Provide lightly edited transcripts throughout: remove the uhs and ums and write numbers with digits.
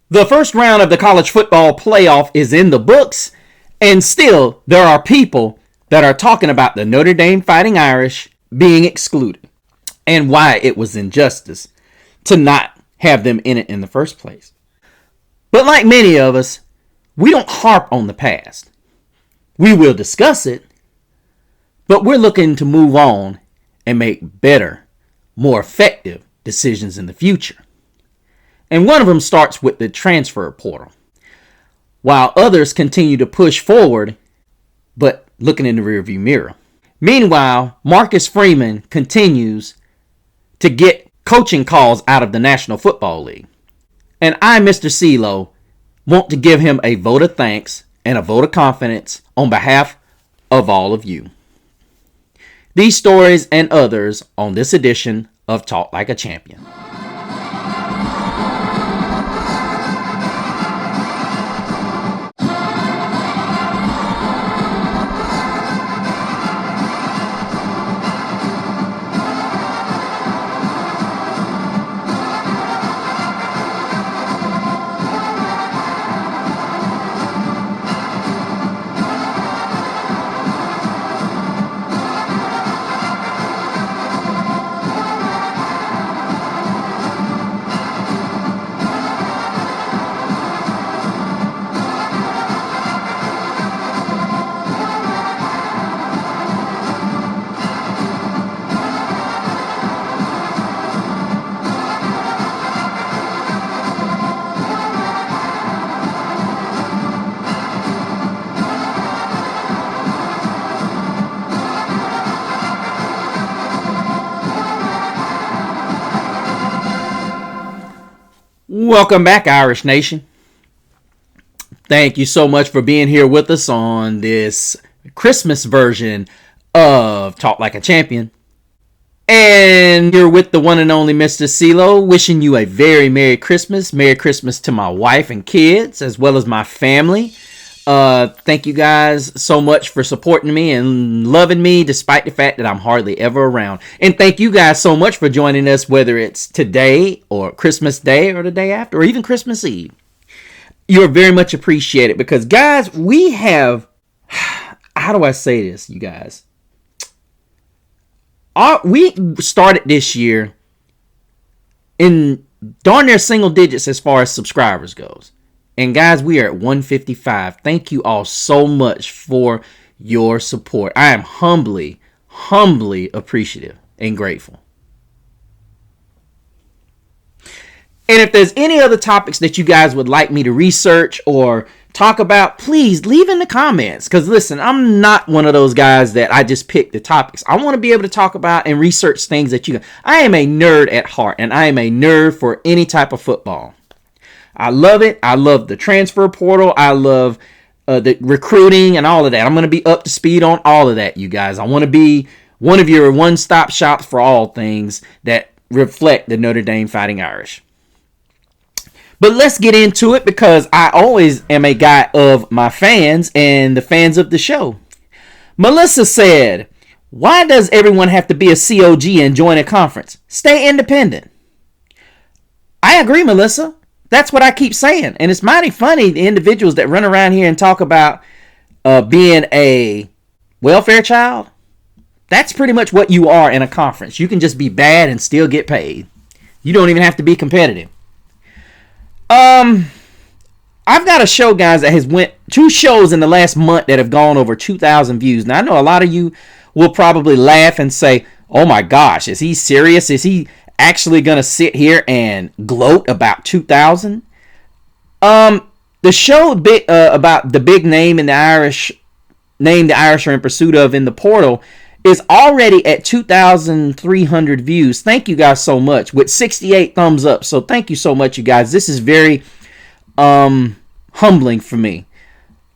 The first round of the college football playoff is in the books, and still there are people that are talking about the Notre Dame Fighting Irish being excluded and why it was injustice to not have them in it in the first place. But like many of us, we don't harp on the past. We will discuss it, but we're looking to move on and make better, more effective decisions in the future. And one of them starts with the transfer portal, while others continue to push forward, but looking in the rearview mirror. Meanwhile, Marcus Freeman continues to get coaching calls out of the National Football League. And I, Mr. CeeLo, want to give him a vote of thanks and a vote of confidence on behalf of all of you. These stories and others on this edition of Talk Like a Champion. Welcome back, Irish Nation. Thank you so much for being here with us on this Christmas version of Talk Like a Champion. And you're with the one and only Mr. CeeLo, wishing you a very Merry Christmas. Merry Christmas to my wife and kids, as well as my family. Thank you guys so much for supporting me and loving me, despite the fact that I'm hardly ever around. And thank you guys so much for joining us, whether it's today or Christmas Day or the day after, or even Christmas Eve. You're very much appreciated because, guys, we have, how do I say this, you guys? We started this year in darn near single digits as far as subscribers goes. And guys, we are at 155. Thank you all so much for your support. I am humbly appreciative and grateful. And if there's any other topics that you guys would like me to research or talk about, please leave in the comments. Because listen, I'm not one of those guys that I just pick the topics. I want to be able to talk about and research things that you... I am a nerd at heart, and I am a nerd for any type of football. I love it. I love the transfer portal. I love the recruiting and all of that. I'm going to be up to speed on all of that, you guys. I want to be one of your one-stop shops for all things that reflect the Notre Dame Fighting Irish. But let's get into it because I always am a guy of my fans and the fans of the show. Melissa said, "Why does everyone have to be a COG and join a conference? Stay independent." I agree, Melissa. That's what I keep saying. And it's mighty funny, the individuals that run around here and talk about being a welfare child. That's pretty much what you are in a conference. You can just be bad and still get paid. You don't even have to be competitive. I've got a show, guys, that has went 2 shows in the last month that have gone over 2,000 views. Now, I know a lot of you will probably laugh and say, oh my gosh, is he serious? Is he actually going to sit here and gloat about 2,000? The show about the big name in the Irish, name the Irish are in pursuit of in the portal, is already at 2,300 views. Thank you guys so much, with 68 thumbs up. So thank you so much, you guys. This is very humbling for me.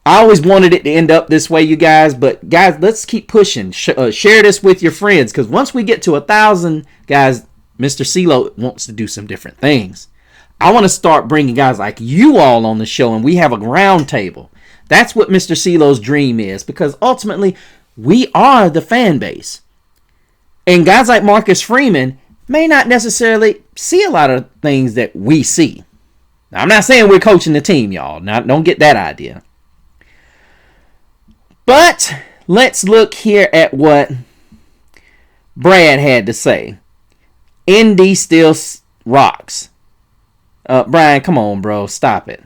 I always wanted it to end up this way, you guys. But guys, let's keep pushing. Share this with your friends, because once we get to 1,000, guys, Mr. CeeLo wants to do some different things. I want to start bringing guys like you all on the show, and we have a round table. That's what Mr. CeeLo's dream is, because ultimately we are the fan base. And guys like Marcus Freeman may not necessarily see a lot of things that we see. Now, I'm not saying we're coaching the team, y'all. Now, don't get that idea. But let's look here at what Brad had to say. Indy still rocks. Brian, come on, bro. Stop it.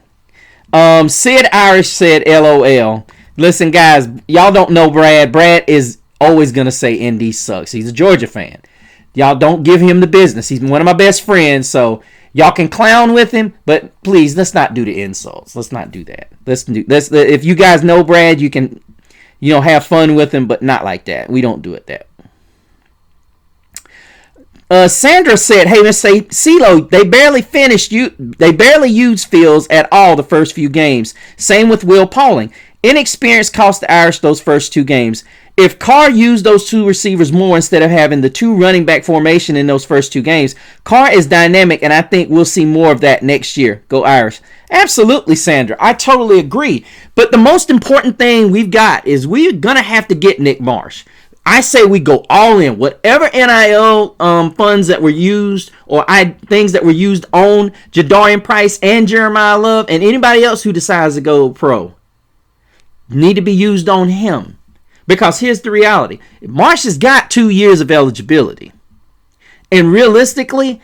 Sid Irish said, LOL. Listen, guys, y'all don't know Brad. Brad is always going to say Indy sucks. He's a Georgia fan. Y'all don't give him the business. He's one of my best friends, so y'all can clown with him, but please, let's not do the insults. Let's not do that. If you guys know Brad, you can, have fun with him, but not like that. We don't do it that. Sandra said, "Hey, let's say CeeLo, they barely used Fields at all the first few games. Same with Will Pauling. Inexperience cost the Irish those first 2 games. If Carr used those 2 receivers more instead of having the 2 running back formation in those first 2 games, Carr is dynamic, and I think we'll see more of that next year. Go Irish." Absolutely, Sandra. I totally agree. But the most important thing we've got is we're going to have to get Nick Marsh. I say we go all in. Whatever NIL funds that were used or things that were used on Jadarian Price and Jeremiah Love and anybody else who decides to go pro need to be used on him. Because here's the reality. Marsh has got 2 years of eligibility. And realistically,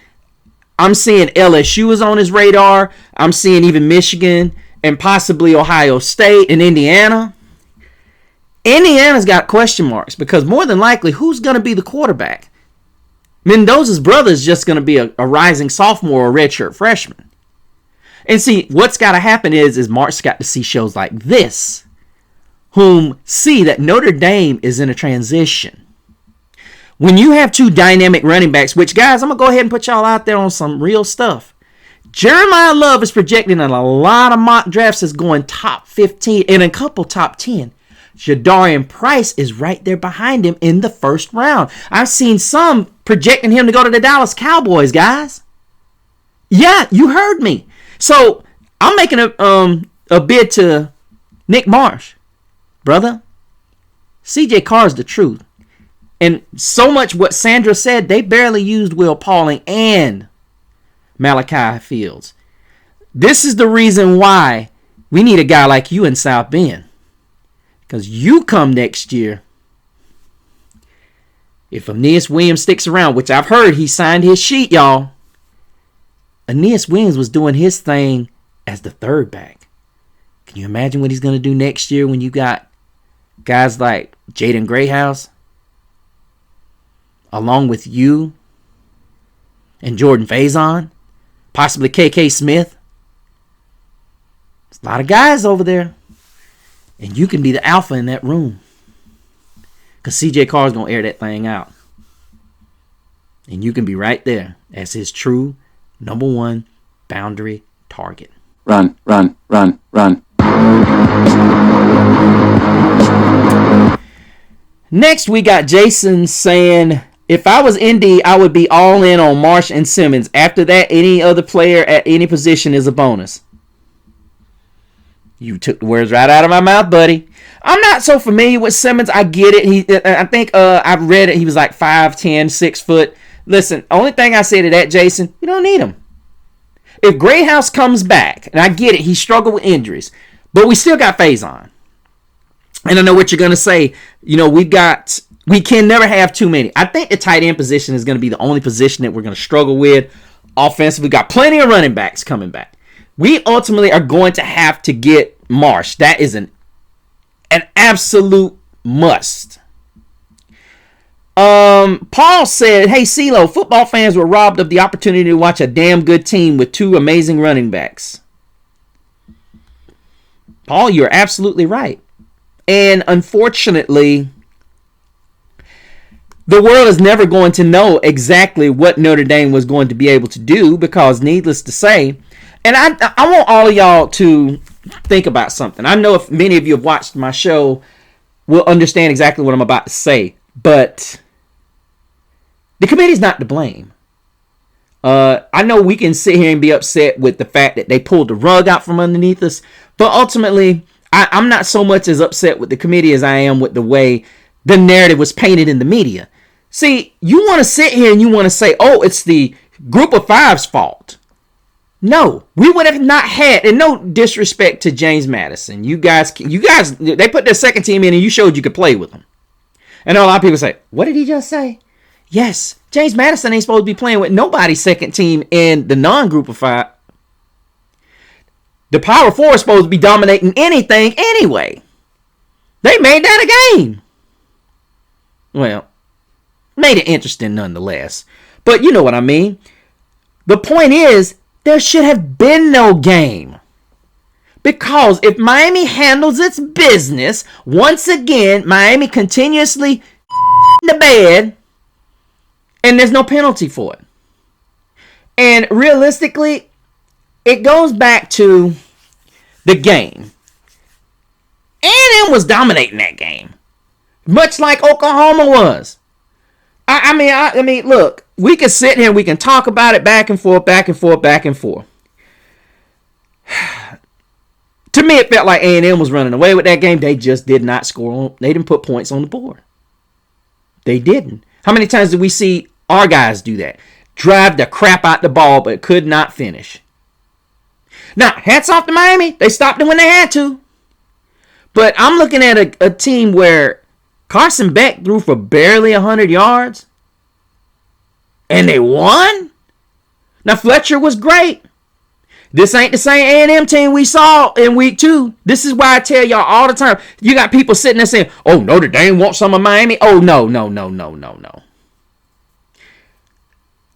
I'm seeing LSU is on his radar. I'm seeing even Michigan and possibly Ohio State and Indiana. Indiana's got question marks because more than likely, who's going to be the quarterback? Mendoza's brother is just going to be a rising sophomore or redshirt freshman. And see, what's got to happen is Mark's got to see shows like this, whom see that Notre Dame is in a transition. When you have 2 dynamic running backs, which, guys, I'm going to go ahead and put y'all out there on some real stuff. Jeremiah Love is projected in a lot of mock drafts as going top 15 and a couple top 10. Jadarian Price is right there behind him in the first round. I've seen some projecting him to go to the Dallas Cowboys, guys. Yeah, you heard me. So I'm making a bid to Nick Marsh. Brother, CJ Carr is the truth. And so much what Sandra said, they barely used Will Pauling and Malachi Fields. This is the reason why we need a guy like you in South Bend. Because you come next year, if Aeneas Williams sticks around, which I've heard he signed his sheet, y'all. Aeneas Williams was doing his thing as the third back. Can you imagine what he's going to do next year when you got guys like Jaden Greathouse, along with you and Jordan Faison, possibly KK Smith? There's a lot of guys over there. And you can be the alpha in that room. Because CJ Carr is going to air that thing out. And you can be right there as his true number 1 boundary target. Run, run, run, run. Next, we got Jason saying, if I was Indy, I would be all in on Marsh and Simmons. After that, any other player at any position is a bonus. You took the words right out of my mouth, buddy. I'm not so familiar with Simmons. I get it. I think I've read it. He was like 5'10", 6 foot. Listen, only thing I say to that, Jason, you don't need him. If Greathouse comes back, and I get it, he struggled with injuries, but we still got Faison. And I know what you're going to say. We can never have too many. I think the tight end position is going to be the only position that we're going to struggle with offensively. We got plenty of running backs coming back. We ultimately are going to have to get Marsh. That is an absolute must. Paul said, hey, CeeLo, football fans were robbed of the opportunity to watch a damn good team with 2 amazing running backs. Paul, you're absolutely right. And unfortunately, the world is never going to know exactly what Notre Dame was going to be able to do because, needless to say, and I want all of y'all to think about something. I know if many of you have watched my show, will understand exactly what I'm about to say. But the committee's not to blame. I know we can sit here and be upset with the fact that they pulled the rug out from underneath us. But ultimately, I'm not so much as upset with the committee as I am with the way the narrative was painted in the media. See, you want to sit here and you want to say, oh, it's the group of five's fault. No, we would have not had, and no disrespect to James Madison. You guys, they put their second team in and you showed you could play with them. And a lot of people say, what did he just say? Yes, James Madison ain't supposed to be playing with nobody's second team in the non-group of five. The Power Four is supposed to be dominating anything anyway. They made that a game. Well, made it interesting nonetheless. But you know what I mean. The point is, there should have been no game. Because if Miami handles its business, once again, Miami continuously in the bed, and there's no penalty for it. And realistically, it goes back to the game. A&M was dominating that game, much like Oklahoma was. I mean, look, we can sit here and we can talk about it back and forth, back and forth, back and forth. To me, it felt like A&M was running away with that game. They just did not score. They didn't put points on the board. They didn't. How many times did we see our guys do that? Drive the crap out the ball, but could not finish. Now, hats off to Miami. They stopped it when they had to. But I'm looking at a team where Carson Beck threw for barely 100 yards. And they won? Now, Fletcher was great. This ain't the same A&M team we saw in week 2. This is why I tell y'all all the time. You got people sitting there saying, oh, Notre Dame wants some of Miami. Oh, no.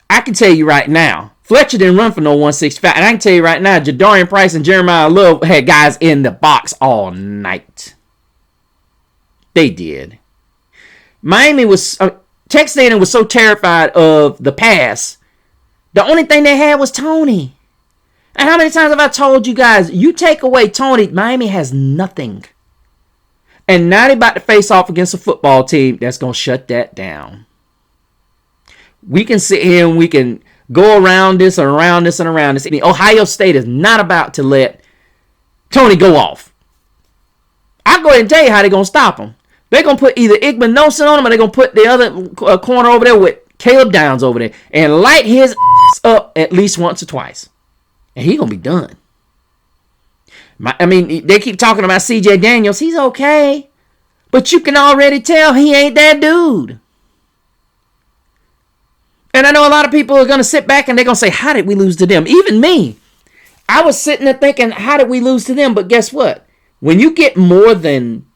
I can tell you right now, Fletcher didn't run for no 165. And I can tell you right now, Jadarian Price and Jeremiah Love had guys in the box all night. They did. Miami was, Texas A&M was so terrified of the pass. The only thing they had was Tony. And how many times have I told you guys, you take away Tony, Miami has nothing. And now they're about to face off against a football team that's going to shut that down. We can sit here and we can go around this and around this and around this. I mean, Ohio State is not about to let Tony go off. I'll go ahead and tell you how they're going to stop him. They're going to put either Igman Nelson on him or they're going to put the other corner over there with Caleb Downs over there and light his up at least once or twice. And he's going to be done. I mean, they keep talking about C.J. Daniels. He's okay. But you can already tell he ain't that dude. And I know a lot of people are going to sit back and they're going to say, how did we lose to them? Even me. I was sitting there thinking, how did we lose to them? But guess what? When you get more than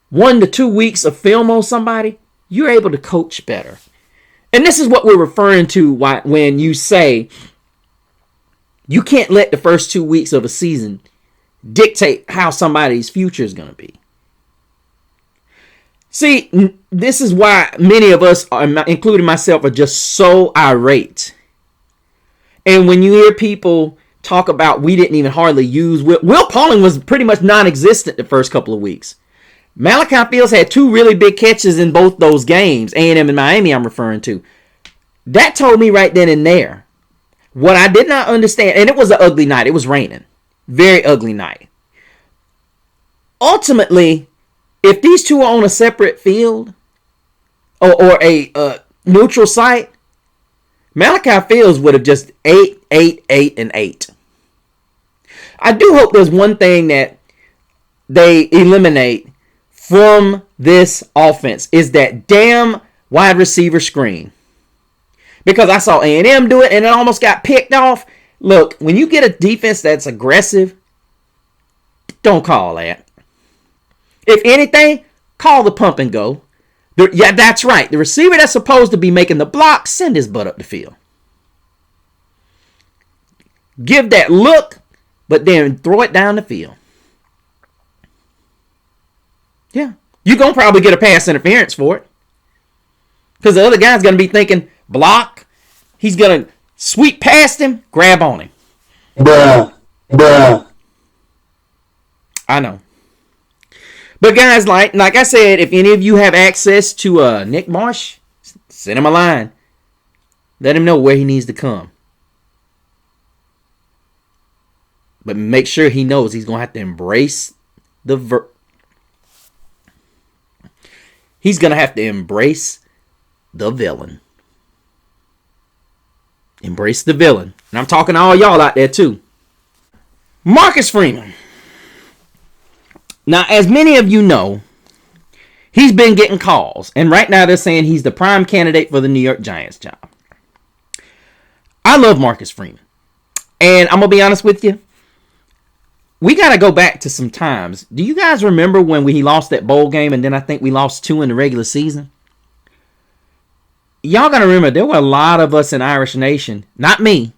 1 to 2 weeks of film on somebody, you're able to coach better. And this is what we're referring to when you say you can't let the first 2 weeks of a season dictate how somebody's future is going to be. See, this is why many of us, including myself, are just so irate. And when you hear people talk about we didn't even hardly use Will Pauling was pretty much non-existent the first couple of weeks. Malachi Fields had 2 really big catches in both those games, A&M and Miami I'm referring to. That told me right then and there. What I did not understand, and it was an ugly night. It was raining. Very ugly night. Ultimately, if these two are on a separate field or a neutral site, Malachi Fields would have just 8, 8, 8, and 8. I do hope there's one thing that they eliminate from this offense is that damn wide receiver screen. Because I saw A&M do it and it almost got picked off. Look, when you get a defense that's aggressive, don't call that. If anything, call the pump and go. Yeah, that's right. The receiver that's supposed to be making the block, send his butt up the field. Give that look, but then throw it down the field. Yeah. You're going to probably get a pass interference for it. Because the other guy's going to be thinking, block. He's going to sweep past him, grab on him. Bruh. I know. But guys, like I said, if any of you have access to Nick Marsh, send him a line. Let him know where he needs to come. But make sure he knows he's going to have to embrace he's going to have to embrace the villain. Embrace the villain. And I'm talking to all y'all out there too. Marcus Freeman. Now, as many of you know, he's been getting calls. And right now they're saying he's the prime candidate for the New York Giants job. I love Marcus Freeman. And I'm going to be honest with you. We got to go back to some times. Do you guys remember when he lost that bowl game and then I think we lost 2 in the regular season? Y'all got to remember, there were a lot of us in Irish Nation, not me,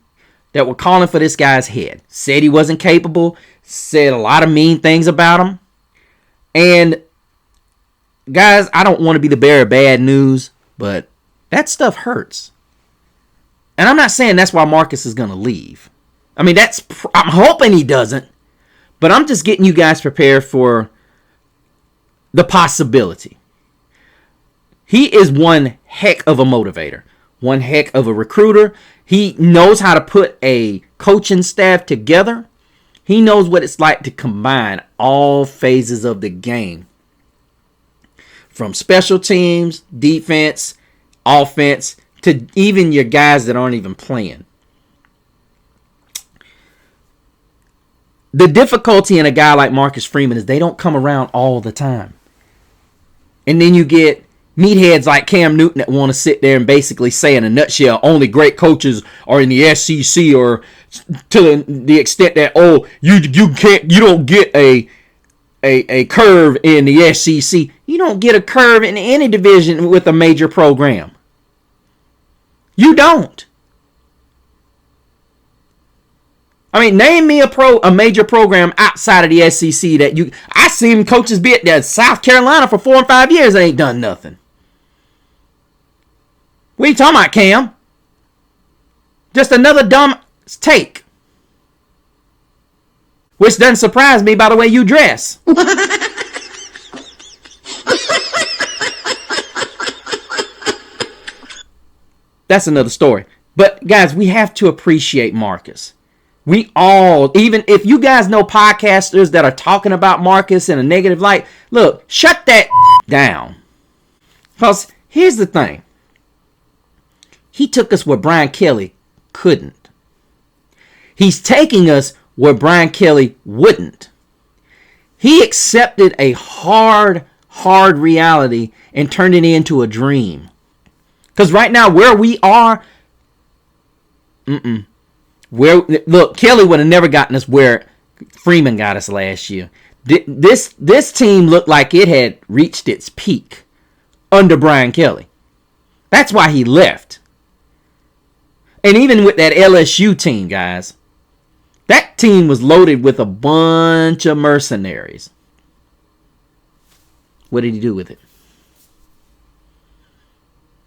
that were calling for this guy's head. Said he wasn't capable, said a lot of mean things about him. And guys, I don't want to be the bearer of bad news, but that stuff hurts. And I'm not saying that's why Marcus is going to leave. I mean, I'm hoping he doesn't. But I'm just getting you guys prepared for the possibility. He is one heck of a motivator. One heck of a recruiter. He knows how to put a coaching staff together. He knows what it's like to combine all phases of the game. From special teams, defense, offense, to even your guys that aren't even playing. The difficulty in a guy like Marcus Freeman is they don't come around all the time. And then you get meatheads like Cam Newton that want to sit there and basically say in a nutshell, only great coaches are in the SEC, or to the extent that, you don't get a curve in the SEC. You don't get a curve in any division with a major program. You don't. I mean, name me a major program outside of the SEC that I seen coaches be at that South Carolina for 4 and 5 years and ain't done nothing. What are you talking about, Cam? Just another dumb take. Which doesn't surprise me by the way you dress. That's another story. But guys, we have to appreciate Marcus. We all, even if you guys know podcasters that are talking about Marcus in a negative light, look, shut that down. Because here's the thing. He took us where Brian Kelly couldn't. He's taking us where Brian Kelly wouldn't. He accepted a hard reality and turned it into a dream. Because right now, where we are, look, Kelly would have never gotten us where Freeman got us last year. This team looked like it had reached its peak under Brian Kelly. That's why he left. And even with that LSU team, guys, that team was loaded with a bunch of mercenaries. What did he do with it?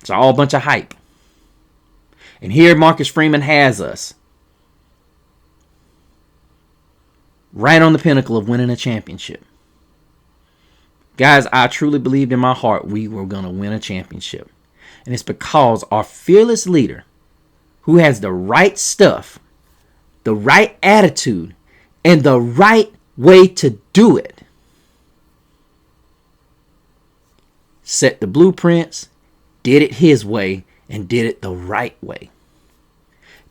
It's all a bunch of hype. And here Marcus Freeman has us. Right on the pinnacle of winning a championship. Guys, I truly believed in my heart we were going to win a championship. And it's because our fearless leader, who has the right stuff, the right attitude, and the right way to do it, set the blueprints, did it his way, and did it the right way.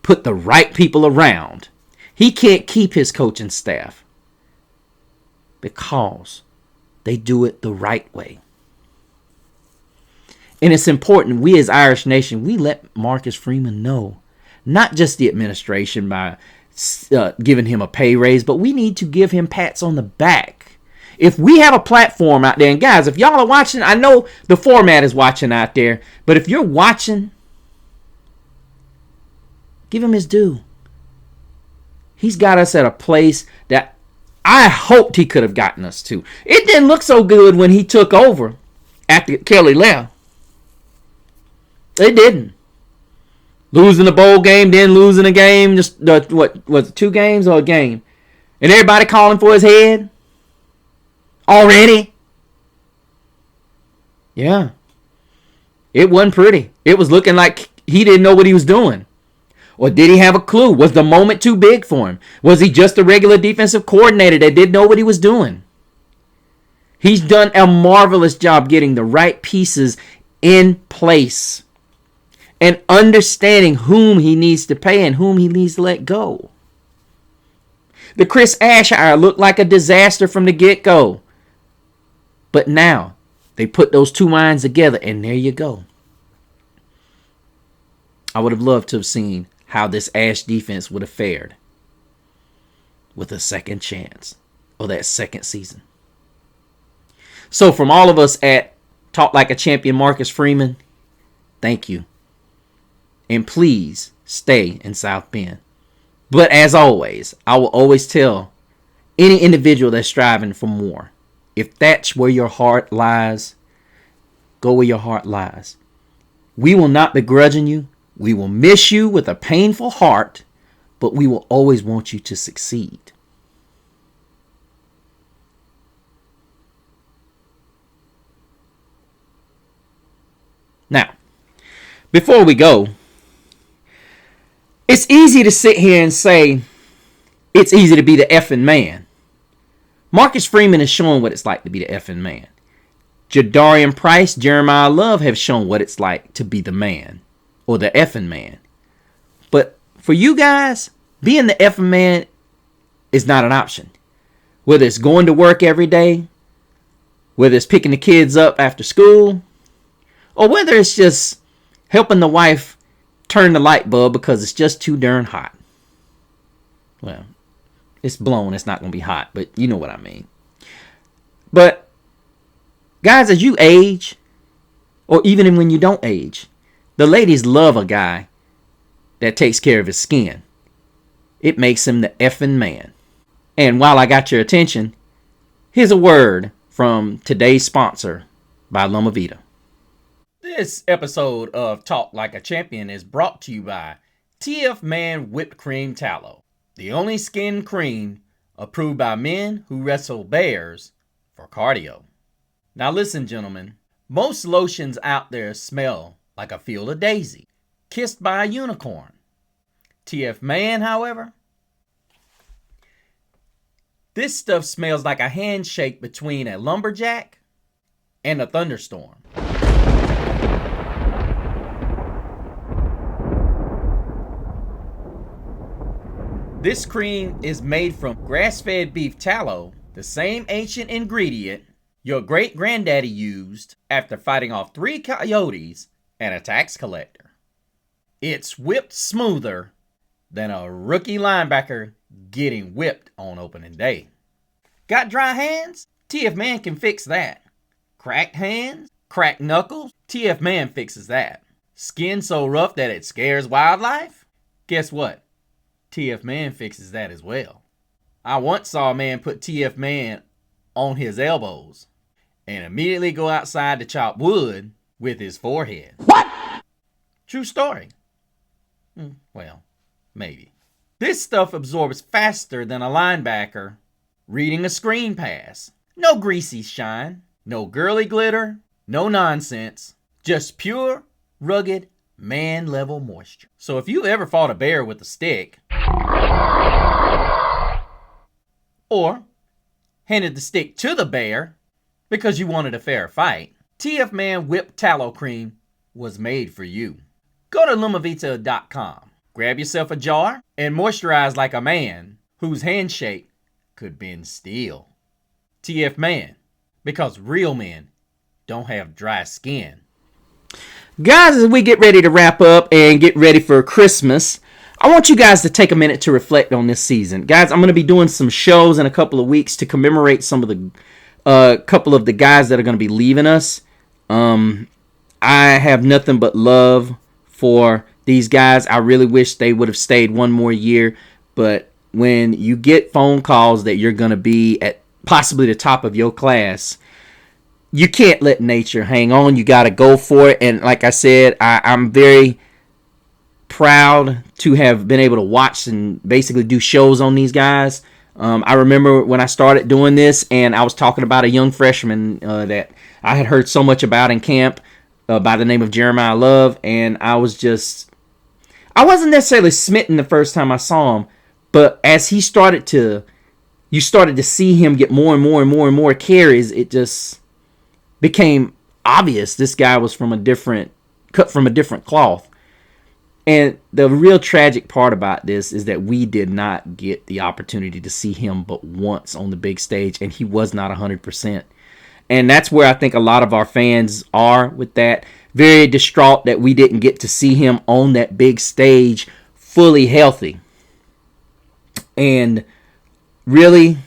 Put the right people around. He can't keep his coaching staff because they do it the right way. And it's important, we as Irish Nation, we let Marcus Freeman know, not just the administration by giving him a pay raise, but we need to give him pats on the back. If we have a platform out there, and guys, if y'all are watching, I know the format is watching out there, but if you're watching, give him his due. He's got us at a place that I hoped he could have gotten us to. It didn't look so good when he took over after Kelly left. It didn't. Losing the bowl game, then losing a game, just what was it, 2 games or a game? And everybody calling for his head? Already? Yeah. It wasn't pretty. It was looking like he didn't know what he was doing. Or did he have a clue? Was the moment too big for him? Was he just a regular defensive coordinator that didn't know what he was doing? He's done a marvelous job getting the right pieces in place. and understanding whom he needs to pay and whom he needs to let go. The Chris Ash hire looked like a disaster from the get-go. But now, they put those two minds together, and there you go. I would have loved to have seen how this Ash defense would have fared with a second chance or that second season. So from all of us at Talk Like a Champion, Marcus Freeman, thank you. And please stay in South Bend. But as always, I will always tell any individual that's striving for more, if that's where your heart lies, go where your heart lies. We will not begrudge you. We will miss you with a painful heart, but we will always want you to succeed. Now, before we go, it's easy to sit here and say it's easy to be the effing man. Marcus Freeman is showing what it's like to be the effing man. Jadarian Price, Jeremiah Love have shown what it's like to be the man or the effing man. But for you guys, being the effing man is not an option. Whether it's going to work every day, whether it's picking the kids up after school, or whether it's just helping the wife turn the light bulb because it's just too darn hot. Well, it's blown. It's not going to be hot, but you know what I mean. But guys, as you age, or even when you don't age, the ladies love a guy that takes care of his skin. It makes him the effing man. And while I got your attention, here's a word from today's sponsor by Loma Vita. This episode of Talk Like a Champion is brought to you by TF Man Whipped Cream Tallow, the only skin cream approved by men who wrestle bears for cardio. Now listen, gentlemen, most lotions out there smell like a field of daisy, kissed by a unicorn. TF Man, however, this stuff smells like a handshake between a lumberjack and a thunderstorm. This cream is made from grass-fed beef tallow, the same ancient ingredient your great-granddaddy used after fighting off 3 coyotes and a tax collector. It's whipped smoother than a rookie linebacker getting whipped on opening day. Got dry hands? TF Man can fix that. Cracked hands? Cracked knuckles? TF Man fixes that. Skin so rough that it scares wildlife? Guess what? TF Man fixes that as well. I once saw a man put TF Man on his elbows and immediately go outside to chop wood with his forehead. What? True story. Well, maybe. This stuff absorbs faster than a linebacker reading a screen pass. No greasy shine, no girly glitter, no nonsense, just pure, rugged, man-level moisture. So if you ever fought a bear with a stick, or handed the stick to the bear because you wanted a fair fight, TF Man Whipped Tallow Cream was made for you. Go to lumavita.com, grab yourself a jar, and moisturize like a man whose handshake could bend steel. TF Man, because real men don't have dry skin. Guys, as we get ready to wrap up and get ready for Christmas, I want you guys to take a minute to reflect on this season. Guys, I'm going to be doing some shows in a couple of weeks to commemorate some of the couple of the guys that are going to be leaving us. I have nothing but love for these guys. I really wish they would have stayed one more year. But when you get phone calls that you're going to be at possibly the top of your class, you can't let nature hang on. You got to go for it. And like I said, I'm very proud to have been able to watch and basically do shows on these guys. I remember when I started doing this and I was talking about a young freshman that I had heard so much about in camp by the name of Jeremiah Love. And I wasn't necessarily smitten the first time I saw him, but as you started to see him get more and more and more and more carries, it just became obvious this guy was cut from a different cloth. And the real tragic part about this is that we did not get the opportunity to see him but once on the big stage, and he was not 100%. And that's where I think a lot of our fans are with that. Very distraught that we didn't get to see him on that big stage fully healthy. And really,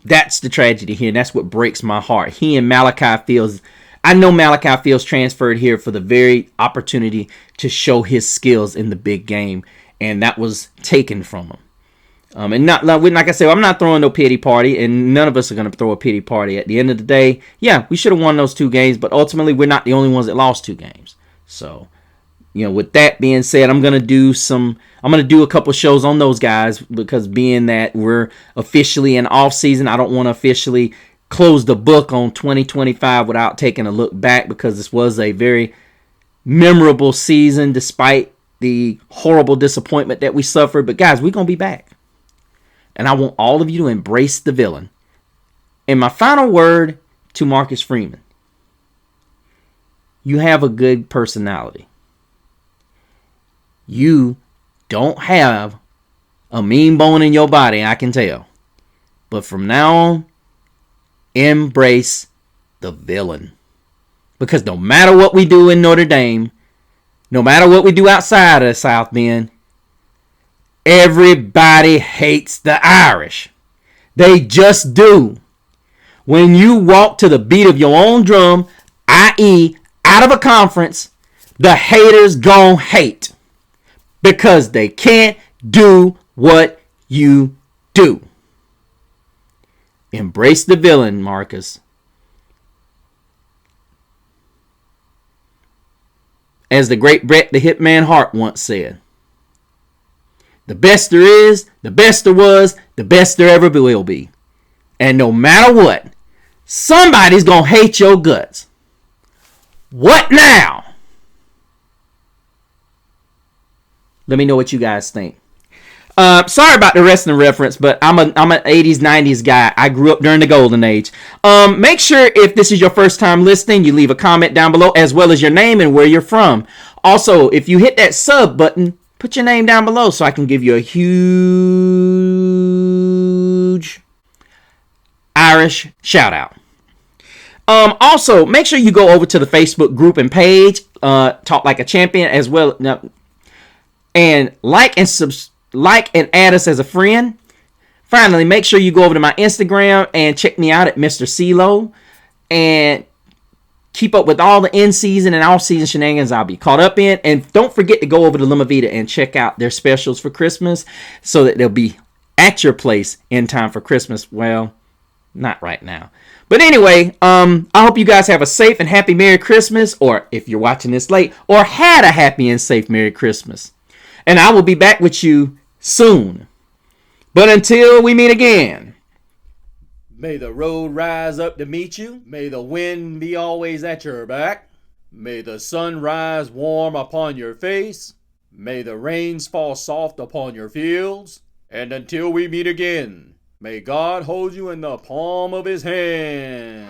that's the tragedy here. And that's what breaks my heart. He and Malachi Fields, I know Malachi Fields transferred here for the very opportunity to show his skills in the big game. And that was taken from him. And not like I said, I'm not throwing no pity party, and none of us are going to throw a pity party. At the end of the day, yeah, we should have won those 2 games, but ultimately we're not the only ones that lost 2 games. So, with that being said, I'm going to do a couple shows on those guys, because being that we're officially in off season, I don't want to officially close the book on 2025 without taking a look back, because this was a very memorable season despite the horrible disappointment that we suffered. But guys, we're going to be back. And I want all of you to embrace the villain. And my final word to Marcus Freeman. You have a good personality. You don't have a mean bone in your body, I can tell. But from now on, embrace the villain. Because no matter what we do in Notre Dame, no matter what we do outside of the South Bend, everybody hates the Irish. They just do. When you walk to the beat of your own drum, i.e. out of a conference, the haters gon' hate. Because they can't do what you do. Embrace the villain, Marcus. As the great Bret the Hitman Hart once said, the best there is, the best there was, the best there ever will be. And no matter what, somebody's going to hate your guts. What now? Let me know what you guys think. Sorry about the wrestling reference, but I'm an 80s, 90s guy. I grew up during the golden age. Make sure if this is your first time listening, you leave a comment down below, as well as your name and where you're from. Also, if you hit that sub button, put your name down below so I can give you a huge Irish shout out. Also, make sure you go over to the Facebook group and page, Talk Like a Champion, as well, and like and add us as a friend. Finally, make sure you go over to my Instagram and check me out at Mr. CeeLo, and keep up with all the in-season and off-season shenanigans I'll be caught up in. And don't forget to go over to Lima Vita and check out their specials for Christmas, so that they'll be at your place in time for Christmas. Well, not right now. But anyway, I hope you guys have a safe and happy Merry Christmas, or if you're watching this late, or had a happy and safe Merry Christmas. And I will be back with you soon. But until we meet again, may the road rise up to meet you. May the wind be always at your back. May the sun rise warm upon your face. May the rains fall soft upon your fields. And until we meet again, may God hold you in the palm of his hand.